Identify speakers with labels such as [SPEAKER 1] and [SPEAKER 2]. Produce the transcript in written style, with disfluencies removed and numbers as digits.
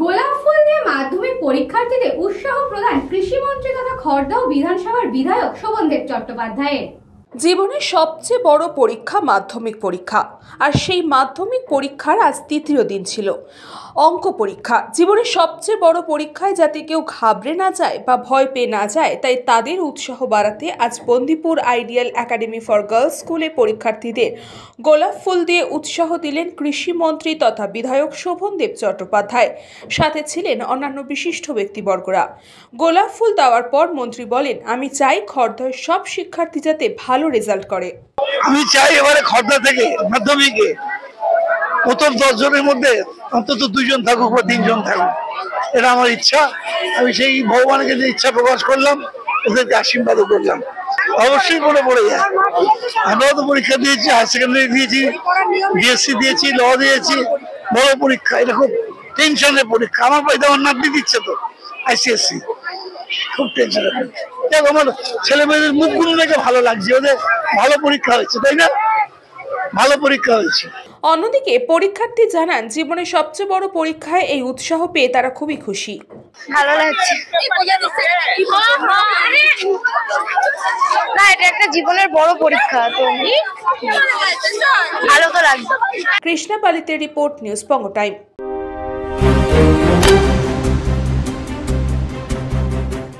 [SPEAKER 1] গোলাপ ফুল দিয়ে মাধ্যমিক পরীক্ষার্থীদের উৎসাহ প্রদান কৃষিমন্ত্রী তথা খড়দহ বিধানসভার বিধায়ক শোভনদেব চট্টোপাধ্যায়ের।
[SPEAKER 2] জীবনের সবচেয়ে বড় পরীক্ষা মাধ্যমিক পরীক্ষা, আর সেই মাধ্যমিক পরীক্ষার আজ তৃতীয় দিন ছিল অঙ্ক পরীক্ষা। জীবনের সবচেয়ে বড় পরীক্ষায় যাতে কেউ ঘাবড়ে না যায় বা ভয় পেয়ে না যায়, তাই তাদের উৎসাহ বাড়াতে আজ Bandipur ideal academy for girls স্কুলে পরীক্ষার্থীদের গোলাপ ফুল দিয়ে উৎসাহ দিলেন কৃষিমন্ত্রী তথা বিধায়ক শোভনদেব চট্টোপাধ্যায়। সাথে ছিলেন অন্যান্য বিশিষ্ট ব্যক্তিবর্গরা। গোলাপ ফুল দেওয়ার পর মন্ত্রী বলেন, আমি চাই খড়দহের সব শিক্ষার্থী যাতে ভালো রেজাল্ট করে।
[SPEAKER 3] আমি চাই এবারে খড়দহ থেকে মাধ্যমিকে প্রথম 10 জনের মধ্যে অন্তত 2 জন থাকুক বা 3 জন থাকুক, এটা আমার ইচ্ছা। আমি সেই ভগবানকে যে ইচ্ছা প্রকাশ করলাম, ওদেরকে আশীর্বাদও করলাম। অবশ্যই পড়ে যায়। আমরাও তো পরীক্ষা দিয়েছি, হায়ার সেকেন্ডারি দিয়েছি, বিএসসি দিয়েছি, ল দিয়েছি, বড় পরীক্ষা। এটা খুব টেনশনের পরীক্ষা। আমার বাড়িতে আমার নাতনি দিচ্ছে তো ICSE, খুব টেনশনের পরীক্ষা। আমার ছেলে মেয়েদের মুখগুলো দেখে ভালো লাগছে, ওদের ভালো পরীক্ষা হয়েছে, তাই না? ভালো পরীক্ষা হয়েছে।
[SPEAKER 2] অন্যদিকে পরীক্ষার্থী জানান, জীবনের সবচেয়ে বড় পরীক্ষায় এই উৎসাহ পেয়ে তারা খুবই খুশি।
[SPEAKER 4] ভালো লাগছে না, এটা একটা জীবনের বড় পরীক্ষা, তো ভালো তো লাগবে।
[SPEAKER 2] কৃষ্ণা পালিতের রিপোর্ট, নিউজ বঙ্গ টাইম।